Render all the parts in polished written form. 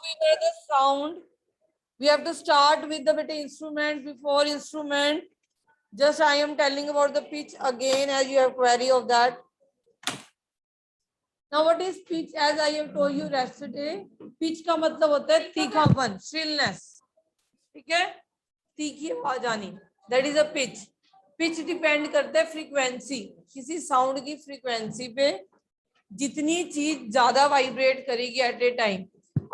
we hear the sound. We have to start with the instrument. Before instrument, just I am telling about the pitch again, as you have query of that. Now what is pitch? As I have told you yesterday, pitch का मतलब होता है तीखापन, shrillness. ठीक है, तीखी आवाज आनी, that is a pitch. Pitch depend करता है फ्रीक्वेंसी, किसी साउंड की फ्रीक्वेंसी पे जितनी चीज ज्यादा वाइब्रेट करेगी एट ए टाइम.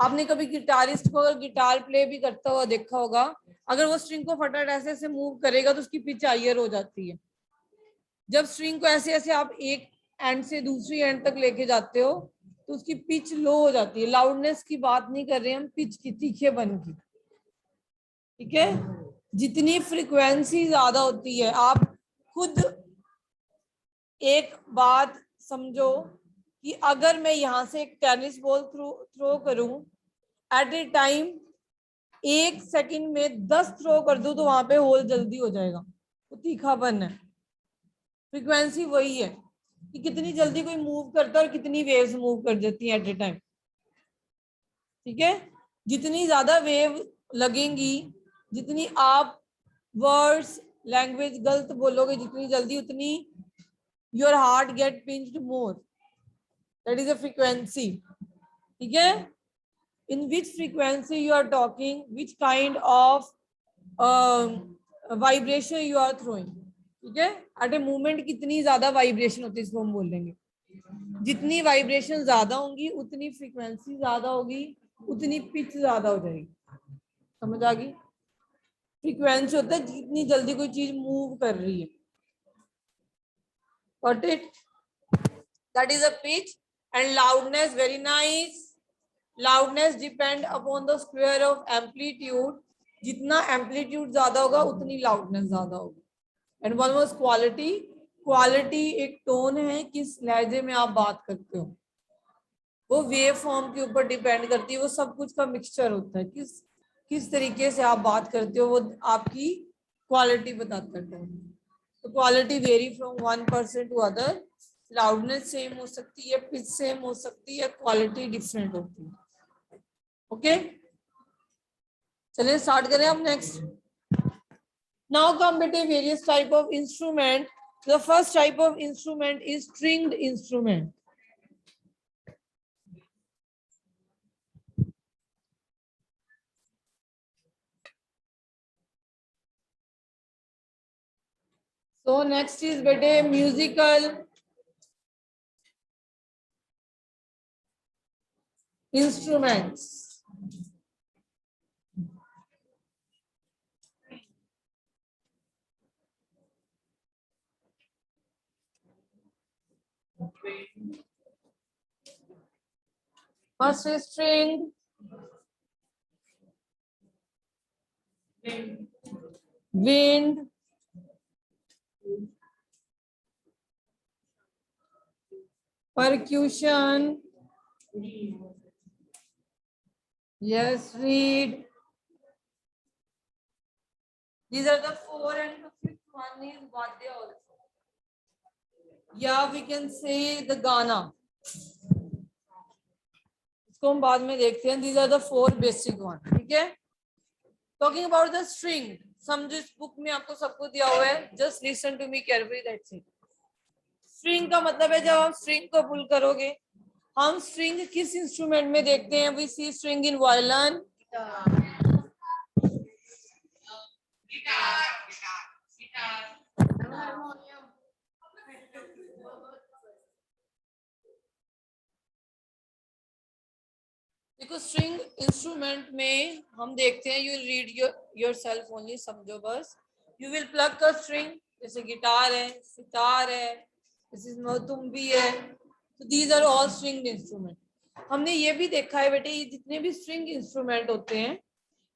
आपने कभी गिटारिस्ट को अगर गिटार प्ले भी करता हुआ देखा होगा, अगर वो स्ट्रिंग को फटाफट ऐसे ऐसे मूव करेगा तो उसकी पिच हायर हो जाती है. जब स्ट्रिंग को ऐसे ऐसे आप एक एंड से दूसरी एंड तक लेके जाते हो तो उसकी पिच लो हो जाती है. लाउडनेस की बात नहीं कर रहे हम, पिच की, तीखेपन की. ठीक है, जितनी फ्रीक्वेंसी ज्यादा होती है, आप खुद एक बात समझो कि अगर मैं यहां से एक टेनिस बॉल थ्रो करूं एट ए टाइम, 1 सेकंड में 10 थ्रो कर दूं तो वहां पे होल जल्दी हो जाएगा. तो तीखापन है, फ्रीक्वेंसी वही है कि कितनी जल्दी कोई मूव करता है और कितनी वेव्स मूव कर देती है एट ए टाइम. ठीक है, जितनी ज्यादा वेव लगेंगी, जितनी आप वर्ड्स लैंग्वेज गलत बोलोगे जितनी जल्दी, उतनी your heart get pinched more. That is a frequency. ठीक है, in which frequency you are talking, which kind of vibration you are throwing. ठीक है, एट ए मूवमेंट कितनी ज्यादा वाइब्रेशन होती है इसको हम बोल देंगे. जितनी वाइब्रेशन ज्यादा होंगी उतनी फ्रीक्वेंसी ज्यादा होगी, उतनी पिच ज्यादा हो जाएगी. समझ आ गई? फ्रीक्वेंसी होता है जितनी जल्दी कोई चीज मूव कर रही है. Got it? That is a pitch. And loudness, very nice. Loudness depend upon the square of amplitude. जितना amplitude ज्यादा होगा उतनी loudness ज्यादा होगी. And one was quality. Quality एक टोन है, किस लहजे में आप बात करते हो, वो वेव फॉर्म के ऊपर डिपेंड करती है. वो सब कुछ का मिक्सचर होता है, किस तरीके से आप बात करते हो वो आपकी क्वालिटी बताता है. तो quality vary from one person to other. Loudness same हो सकती है, पिच सेम हो सकती है, क्वालिटी डिफरेंट होती है. ओके, चलिए स्टार्ट करें हम. नेक्स्ट, नाउ कम बेटे various type of instrument. The first type of instrument is stringed instrument. So next is bete musical instruments. First is string, wind, percussion, yes, reed. These are the 4 and the 5th one is vadya also. Yeah, we can say the Gana. इसको हम बाद में देखते हैं. These are the 4 basic one. ठीक है, talking about the string. समझो, इस बुक में आपको सब कुछ दिया हुआ है, just listen to me carefully, that's it. String का मतलब है जब आप स्ट्रिंग को पुल करोगे. हम स्ट्रिंग किस इंस्ट्रूमेंट में देखते हैं? We see string in violin, देखो स्ट्रिंग इंस्ट्रूमेंट में हम देखते हैं, यू रीड योरसेल्फ ओनली, समझो बस. You will pluck a string, जैसे गिटार है, सितार है, मौतुम्बी है. तो these are all string instrument. हमने ये भी देखा है बेटे, ये जितने भी स्ट्रिंग इंस्ट्रूमेंट होते हैं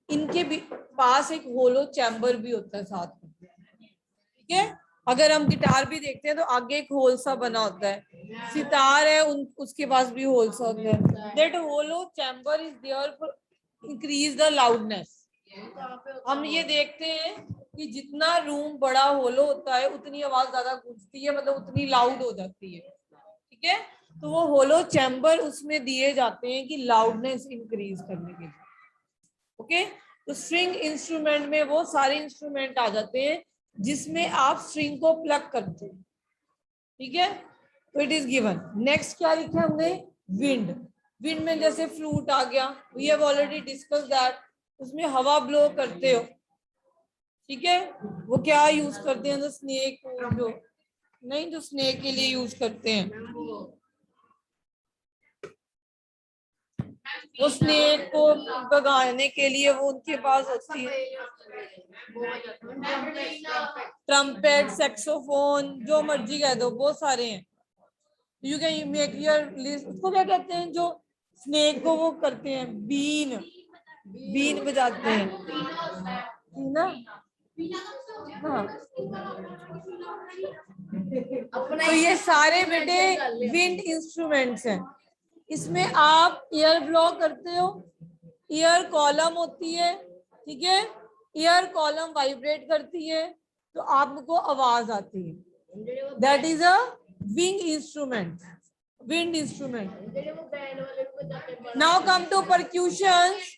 इनके भी पास एक होलो चैम्बर भी होता है साथ में. ठीक है, अगर हम गिटार भी देखते हैं तो आगे एक होल सा बना होता है. सितार है, उसके पास भी होल सा होता है. That hollow chamber is there for increase the loudness. हम ये देखते हैं कि जितना रूम बड़ा होलो होता है उतनी आवाज ज्यादा गूंजती है, मतलब उतनी लाउड हो जाती है. ठीक है, तो वो होलो चैम्बर उसमें दिए जाते हैं कि लाउडनेस इंक्रीज करने के लिए। ओके, तो स्ट्रिंग इंस्ट्रूमेंट में वो सारे इंस्ट्रूमेंट आ जाते हैं जिसमें आप स्ट्रिंग को प्लग करते हैं। ठीक है, तो इट इज गिवन। नेक्स्ट क्या लिखा हमने, विंड। विंड में जैसे फ्लूट आ गया, we have already discuss that, उसमें हवा ब्लो करते हो। ठीक है, वो क्या यूज करते हैं, स्नेक, जो नहीं, जो स्नेक के लिए यूज करते हैं, वो स्नेक को भगाने के लिए वो उनके पास होती है ट्रम्पेट, सेक्सोफोन, जो मर्जी कह दो, बहुत सारे हैं। You can make your list. उसको क्या कहते हैं जो स्नेक को वो करते हैं, बीन, बीन बजाते हैं ना। हाँ, तो ये सारे बेटे विंड इंस्ट्रूमेंट्स हैं। इसमें आप ईयर ब्लो करते हो, ईयर कॉलम होती है। ठीक है, ईयर कॉलम वाइब्रेट करती है तो आपको आवाज आती है। That is a wing instrument, wind instrument. Now come to percussions.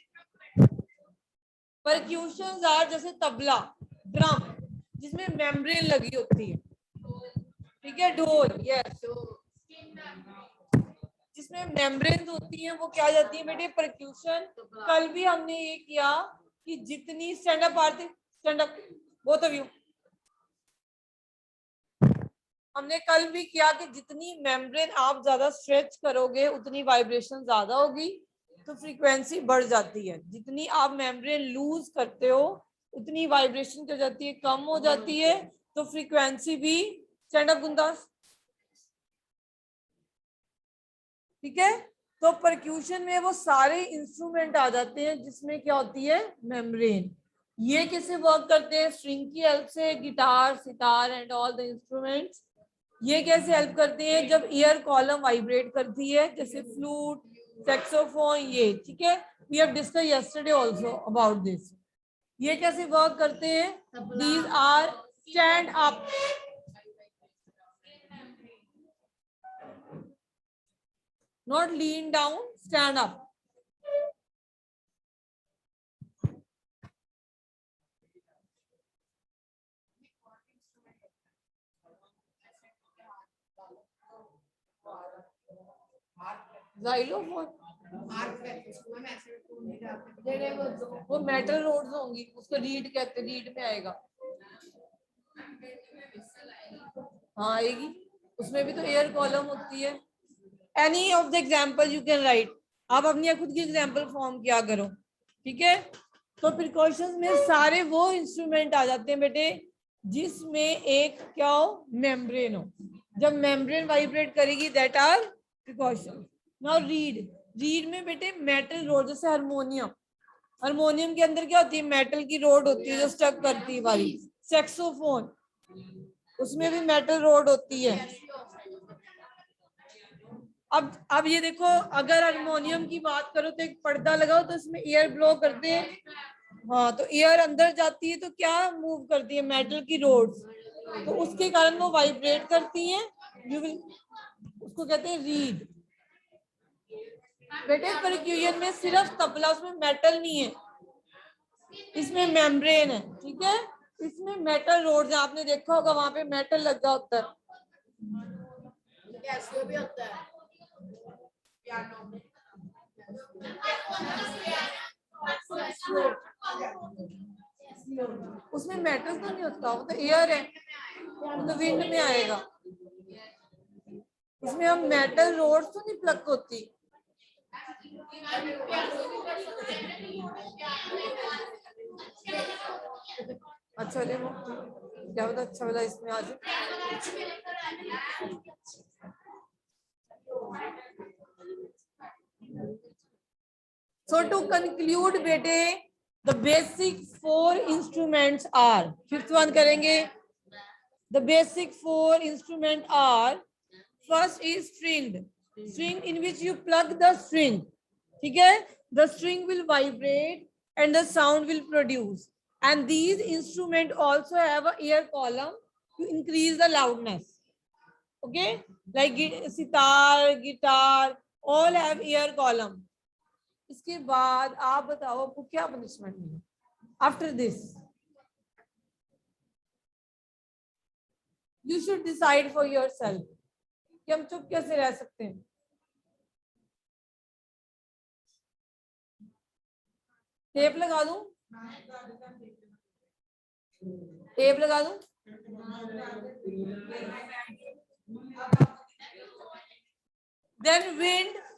Percussions are जैसे तबला, ड्रम, जिसमें मेम्ब्रेन लगी होती है। ठीक है, ढोल, यस, जिसमें मेम्ब्रेन होती हैं, वो क्या जाती है बेटे, परक्यूशन। कल भी हमने ये किया कि जितनी stand up Aarti, stand up, both of you, हमने कल भी किया कि जितनी मेम्ब्रेन आप ज्यादा स्ट्रेच करोगे उतनी वाइब्रेशन ज्यादा होगी, तो फ्रीक्वेंसी बढ़ जाती है। जितनी आप मेम्ब्रेन लूज करते हो उतनी वाइब्रेशन क्या जाती है, कम हो जाती है, तो फ्रीक्वेंसी भी। स्टैंड अप गुंदास। ठीक है, तो परक्यूशन में वो सारे इंस्ट्रूमेंट आ जाते हैं जिसमें क्या होती है, मेम्ब्रेन। ये कैसे वर्क करते हैं, स्ट्रिंग की हेल्प से, guitar, sitar and all the instruments. ये कैसे हेल्प करते हैं, जब ईयर कॉलम वाइब्रेट करती है, जैसे फ्लूट, सैक्सोफोन, ये। ठीक है, we have discuss yesterday also about this. ये कैसे वर्क करते हैं, these are stand up, not lean down, stand up. Xylophone, वो मेटल रोड्स होंगी, उसको रीड कहते, रीड में आएगा। हाँ आएगी, उसमें भी तो एयर कॉलम होती है। Any of the example you can write, आप अपनी खुद की एग्जाम्पल फॉर्म किया करो। ठीक है, तो प्रिकॉशंस में सारे वो इंस्ट्रूमेंट आ जाते हैं बेटे जिसमें एक क्या हो, मेम्ब्रेन हो। जब मेम्ब्रेन वाइब्रेट करेगी, that are percussion. Now reed, reed में बेटे मेटल रोड, जैसे हारमोनियम, हारमोनियम के अंदर क्या होती है, मेटल की रोड होती है जो स्टक करती है वाली। सैक्सोफोन, उसमें भी मेटल रोड होती है। अब ये देखो, अगर हारमोनियम की बात करो तो एक पर्दा लगाओ तो इसमें एयर ब्लो करते हैं। हाँ, तो एयर अंदर जाती है तो क्या मूव करती है, मेटल की रोड्स, तो उसके कारण वो वाइब्रेट करती हैं। यू विल, उसको कहते हैं रीड। बेटे परक्यूशन में सिर्फ तबला, उसमें मेटल नहीं है, इसमें मेम्ब्रेन है। ठीक है, इसमें मेटल रोड्स, आपने देखा होगा वहां पे मेटल लगा होता है। कैसियो भी होता है, उसमें मेटल तो नहीं होता, वो तो एयर है, वो तो विंड में आएगा। उसमें हम मेटल रोड्स तो नहीं प्लग होती। अच्छा, चले वो क्या पता, अच्छा वाला इसमें आ जाए। So to conclude बेटे, the basic 4 instruments are, fifth one करेंगे। The basic 4 instruments are, first is string, string in which you plug the string. ठीक है, the string will vibrate and the sound will produce, and these instruments also have a ear column to increase the loudness. Okay, like sitar, guitar, all have ear column. इसके बाद आप बताओ आपको क्या punishment मिली after this? You should decide for yourself कि हम चुप कैसे रह सकते हैं. टेप लगा दूं? टेप लगा दूं? देन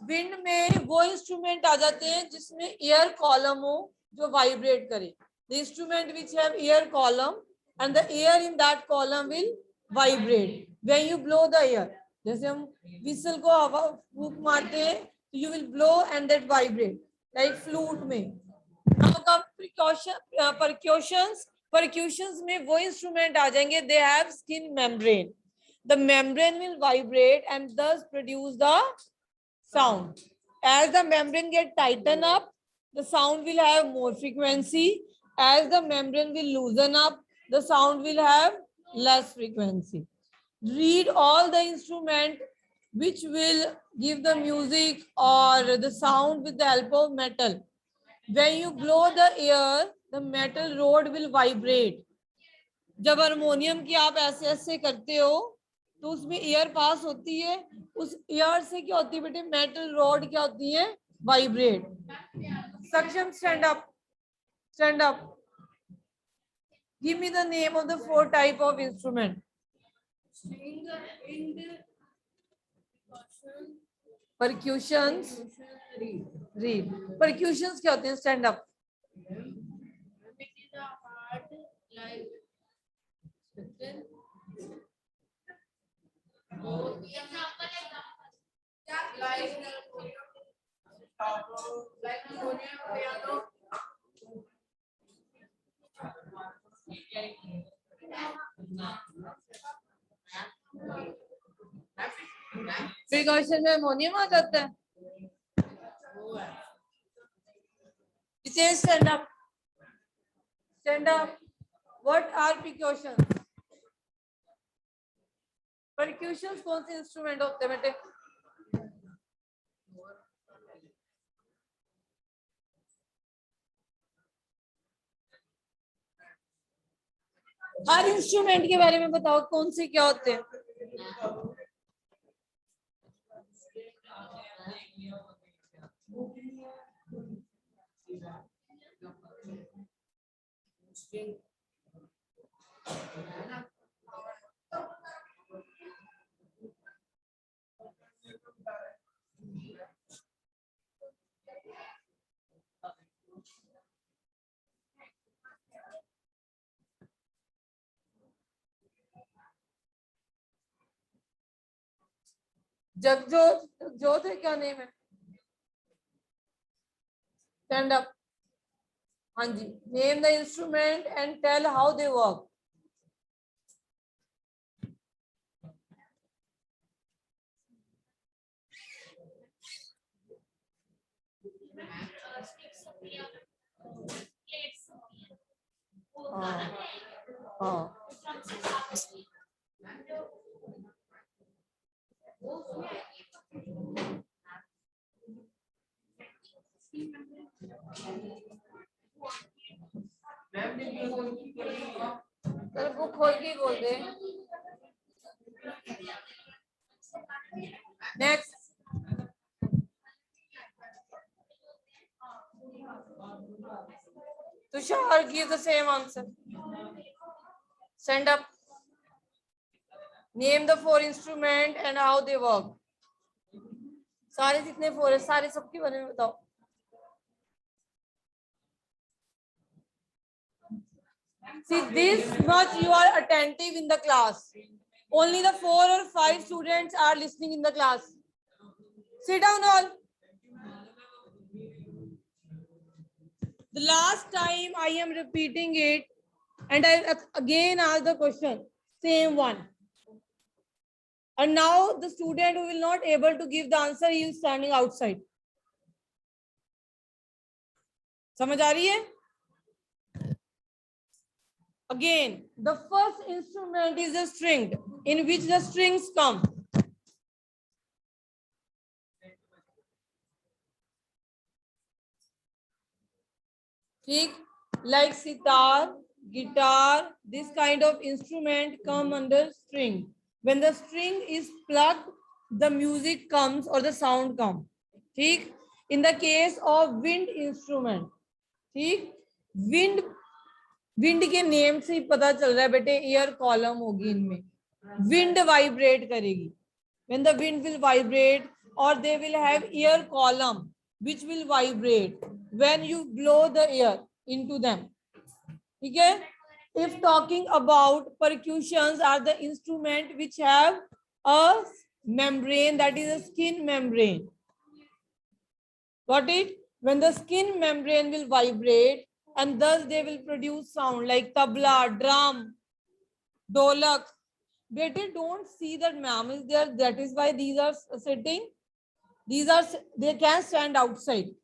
विंड में वो इंस्ट्रूमेंट आ जाते हैं जिसमें एयर कॉलम हो जो वाइब्रेट करे. The instrument which have air column and the air in that column will vibrate when you blow the air. जैसे हम विसल को हवा फूंक मारते हैं तो you will blow and that vibrate like flute में. नाउ कम परक्यूशंस में वो इंस्ट्रूमेंट आ जाएंगे they have skin membrane. The membrane will vibrate and thus produce the sound. As the membrane get tighten up, the sound will have more frequency. As the membrane will loosen up, the sound will have less frequency. Read all the instrument which will give the music or the sound with the help of metal. When you blow the air, the metal rod will vibrate. जब harmonium की आप ऐसे ऐसे करते हो तो उसमें air pass होती है. उस एयर से क्या होती है बेटे? मेटल रॉड क्या होती है? वाइब्रेट. सक्षम stand up. Stand up. Give me the name of the 4 type of instrument. परक्यूशंस. Read. परक्यूशंस क्या होते हैं? Stand up. प्रिकॉशन में अमोनियम आ जाता है. stand up. Stand up. What are precautions? Percussions कौन से इंस्ट्रूमेंट होते हैं बेटे? हर इंस्ट्रूमेंट के बारे में बताओ कौन से क्या होते हैं? जगजोत. जगजोत है क्या नेम है? Stand up. हाँ जी. Name the instrument and tell how they work. हाँ हाँ. बुक खोल के बोल दे. Next. Tushar, give the same answer. Stand up. Name the 4 instrument and how they work. सारे जितने 4 है सारे सबके बारे में बताओ. See, this much you are attentive in the class. Only the 4 or 5 students are listening in the class. Sit down all. The last time I am repeating it and I again ask the question, same one. And now the student who will not able to give the answer, he is standing outside. समझ आ रही है? Again, the first instrument is a string in which the strings come. ठीक, like sitar, guitar, this kind of instrument come under string. When the string is plucked, the music comes or the sound comes. ठीक, in the case of wind instrument, ठीक, wind wind के name से ही पता चल रहा है बेटे, air column होगी इनमें, विंड वाइब्रेट करेगी. when the wind will vibrate or they will have air column which will vibrate when you blow the air into them. ठीक है. if talking about percussions are the instrument which have a membrane, that is a skin membrane. Got it? When the skin membrane will vibrate and thus they will produce sound like tabla, drum, dolak. Bete, don't see that ma'am is there. That is why these are sitting. They can stand outside.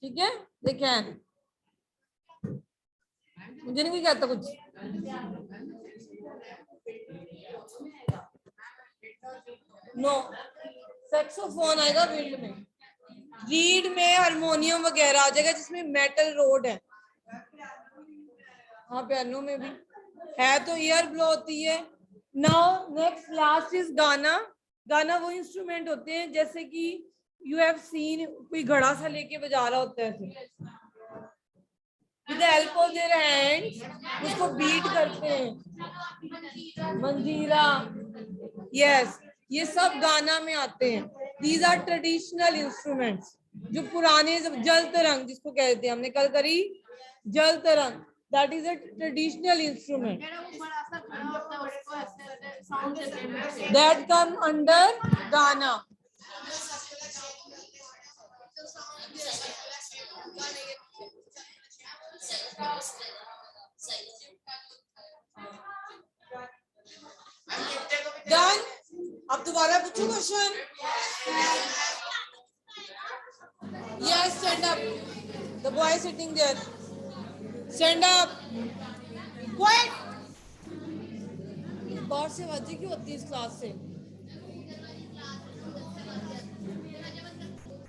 ठीक है? They can. मुझे नहीं कोई कहता कुछ. No. Saxophone आएगा wind में. Read में हारमोनियम वगैरह आ जाएगा जिसमें मेटल रोड है. हाँ, पियानो में भी है तो ईयर ब्लो होती है. नाउ नेक्स्ट लास्ट इज गाना. गाना वो इंस्ट्रूमेंट होते हैं जैसे कि यू हैव सीन कोई घड़ा सा लेके बजा रहा होता है ऐसे with the help of their hands, उसको बीट करते हैं. मंजीरा, यस, ये सब गाना में आते हैं. दीज आर ट्रेडिशनल इंस्ट्रूमेंट्स जो पुराने, जल तरंग जिसको कहते हैं, हमने कल करी jal tarang, that is a traditional instrument that come under गाना. डन. अब दोबारा पूछो question. Yes, stand up. The boy sitting there, stand up. Quiet. बाहर से आवाजें क्यों होती है इस क्लास से?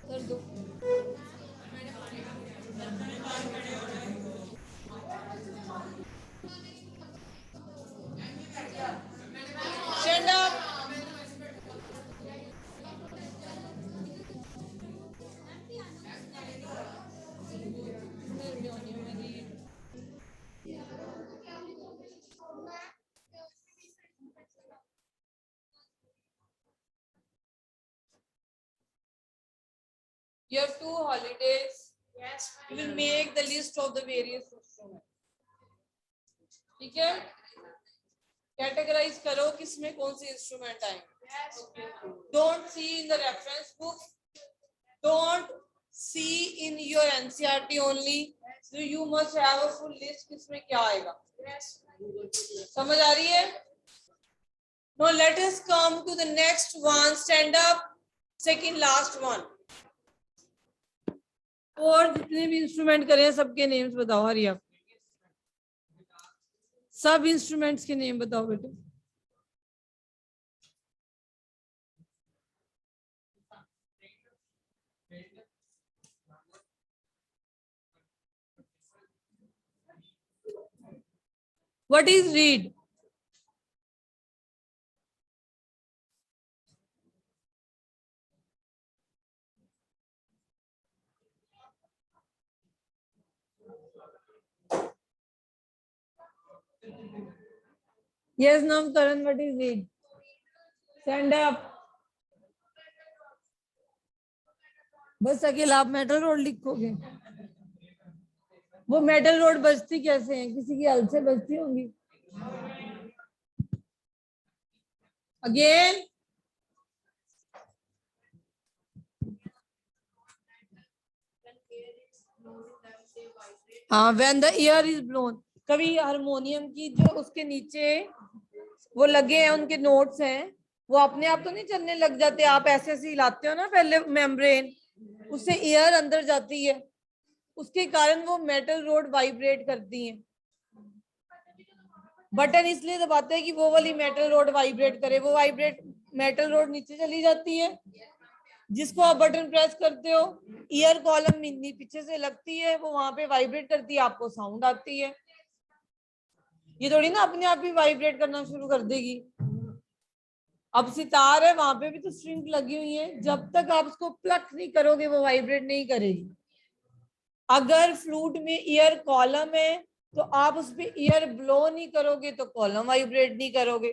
कर दो. Stand up. You have 2 holidays. Yes. You will make the list of the various instruments. ठीक है? कैटेगराइज करो किसमें कौन सी इंस्ट्रूमेंट आएंगे. Don't see in the reference book, don't see in your NCERT only. So you must have a full list किसमें क्या आएगा. समझ आ रही है? Now let us come to the next one. Stand up. Second last one. और जितने भी instrument करें सबके नेम्स बताओ. हरिया, सब इंस्ट्रूमेंट्स के नेम बताओ बेटे. What is reed? Yes, now Karan, what is reed? Stand up. बस अकेला आप मेटल रोड लिखोगे. वो मेटल रोड बजती कैसे है? किसी की हल से बजती होंगी. अगेन. हाँ, when the air is blown. कभी हारमोनियम की जो उसके नीचे वो लगे हैं उनके नोट्स हैं, वो अपने आप तो नहीं चलने लग जाते. आप ऐसे ऐसे हिलाते हो ना पहले मेम्ब्रेन, उससे एयर अंदर जाती है, उसके कारण वो मेटल रोड वाइब्रेट करती हैं. बटन इसलिए दबाते हैं कि वो वाली मेटल रोड वाइब्रेट करे. वो वाइब्रेट मेटल रोड नीचे चली जाती है, जिसको आप बटन प्रेस करते हो, ईयर कॉलम पीछे से लगती है, वो वहां पे वाइब्रेट करती है, आपको साउंड आती है। ये थोड़ी ना अपने आप ही वाइब्रेट करना शुरू कर देगी। अब सितार है, वहां पे भी तो स्ट्रिंग लगी हुई है, जब तक आप उसको प्लग नहीं करोगे वो वाइब्रेट नहीं करेगी। अगर फ्लूट में ईयर कॉलम है तो आप उस पर ईयर ब्लो नहीं करोगे तो कॉलम वाइब्रेट नहीं करोगे।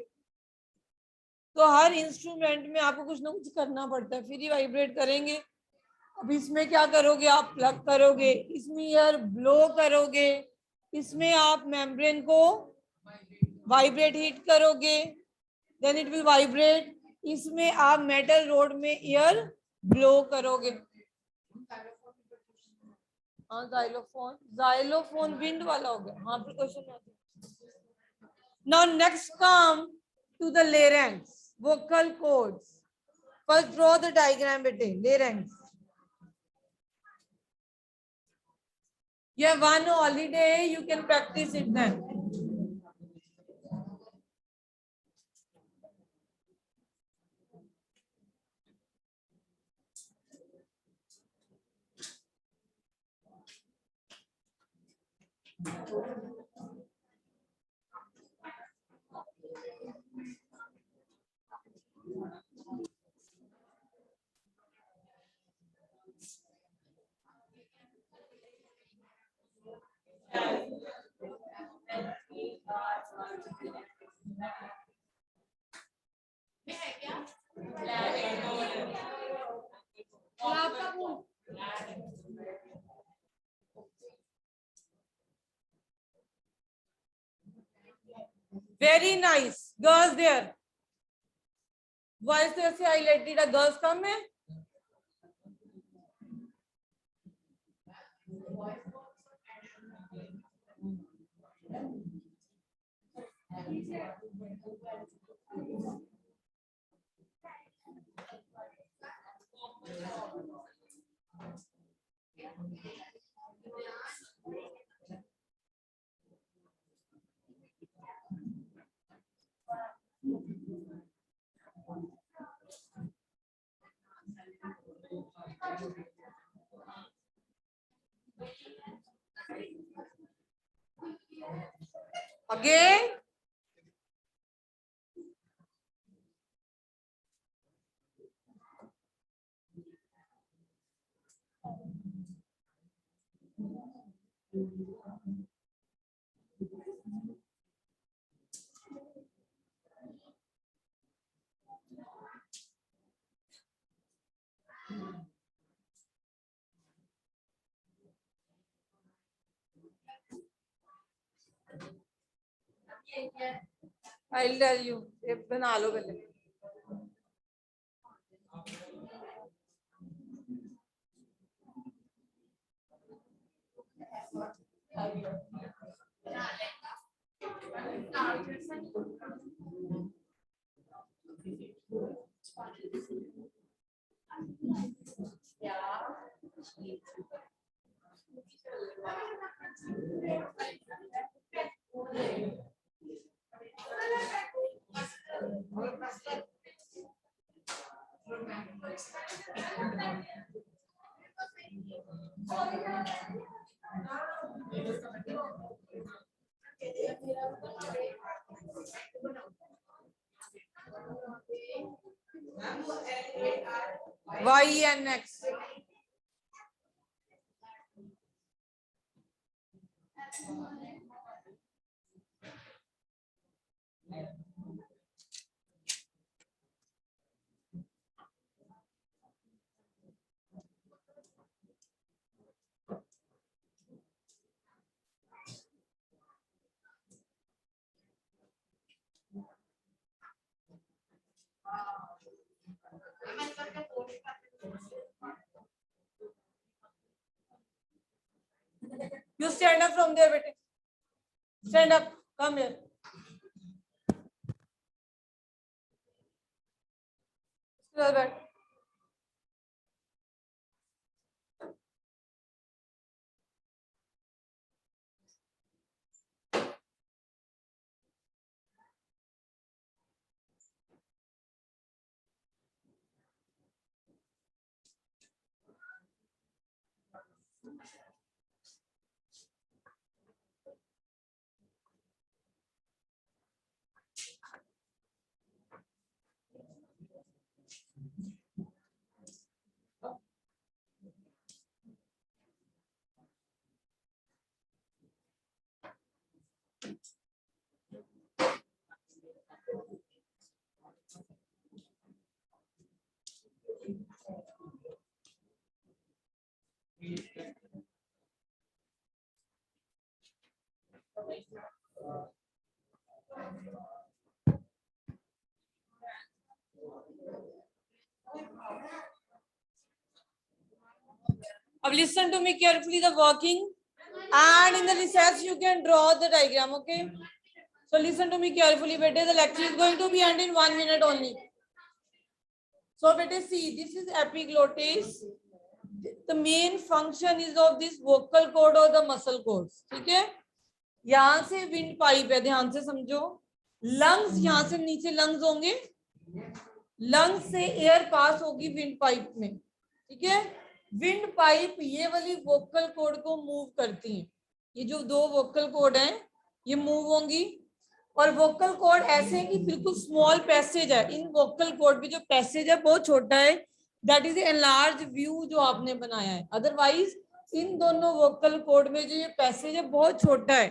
तो हर इंस्ट्रूमेंट में आपको कुछ ना कुछ करना पड़ता है, फिर ही वाइब्रेट करेंगे। अब इसमें क्या करोगे, आप प्लग करोगे, इसमें ईयर ब्लो करोगे, इसमें आप मेम्ब्रेन को वाइब्रेट हीट करोगे, देन इट विल वाइब्रेट। इसमें आप मेटल रोड में ईयर ब्लो करोगे। हाँ, जाइलोफोन, जाइलोफोन विंड वाला हो गया। हाँ, फिर क्वेश्चन में now next come to the larynx, vocal cords. First draw the diagram bete, larynx. You have one holiday, you can practice it then. Very nice. Girls there. Boys there से highlighted. A girls come है. Again. I'll tell you. एक बना लो पहले. YNX. You stand up from there, bete. Stand up. Come here. Sit back. Now listen to me carefully the working, and in the recess you can draw the diagram. Okay, so listen to me carefully bete, the lecture is going to be end in 1 minute only. So bete, see, this is epiglottis. The main function is of this vocal cord or the muscle cords. ठीक है, यहाँ से wind pipe है, ध्यान से समझो. Lungs, यहाँ से नीचे लंग्स होंगे, लंग्स से एयर पास होगी विंड पाइप में. ठीक है, विंड पाइप ये वाली वोकल कॉर्ड को मूव करती है. ये जो दो वोकल कॉर्ड हैं ये मूव होंगी, और वोकल कॉर्ड ऐसे है कि बिल्कुल स्मॉल पैसेज है. इन वोकल कॉर्ड में जो पैसेज है बहुत छोटा है. दैट इज एनलार्ज व्यू जो आपने बनाया है. अदरवाइज इन दोनों वोकल कॉर्ड में जो ये पैसेज है बहुत छोटा है.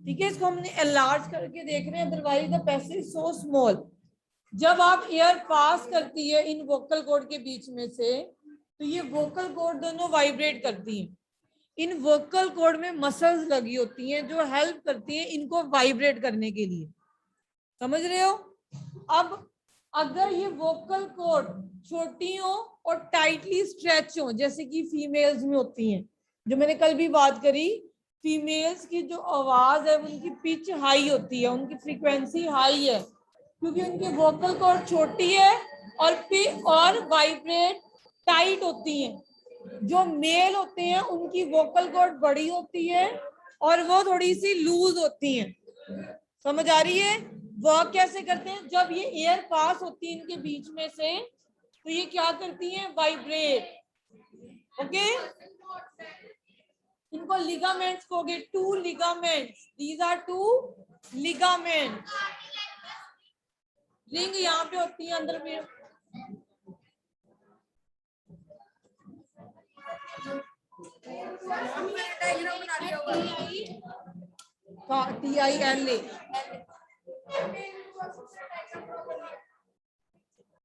ठीक है, इसको हमने एनलार्ज करके देख रहे हैं. Otherwise the passage so small. जब आप एयर पास करती है इन वोकल कॉर्ड के बीच में से, तो ये वोकल कॉर्ड दोनों वाइब्रेट करती हैं. इन वोकल कॉर्ड में मसल्स लगी होती हैं जो हेल्प करती हैं इनको वाइब्रेट करने के लिए. समझ रहे हो? अब अगर ये वोकल कॉर्ड छोटी हो और टाइटली स्ट्रेच हो, जैसे कि फीमेल्स में होती हैं, जो मैंने कल भी बात करी, फीमेल्स की जो आवाज है उनकी पिच हाई होती है, उनकी फ्रीक्वेंसी हाई है, क्योंकि उनकी वोकल कॉर्ड छोटी है और वाइब्रेट टाइट होती हैं. जो मेल होते हैं उनकी वोकल कॉर्ड बड़ी होती है और वो थोड़ी सी लूज होती हैं. समझ आ रही है? वर्क कैसे करते हैं? जब ये एयर पास होती है इनके बीच में से, तो ये क्या करती हैं? वाइब्रेट. ओके, इनको लिगामेंट्स कहोगे. 2 ligaments, these are 2 ligaments. Ring यहाँ पे होती है अंदर में. TILA.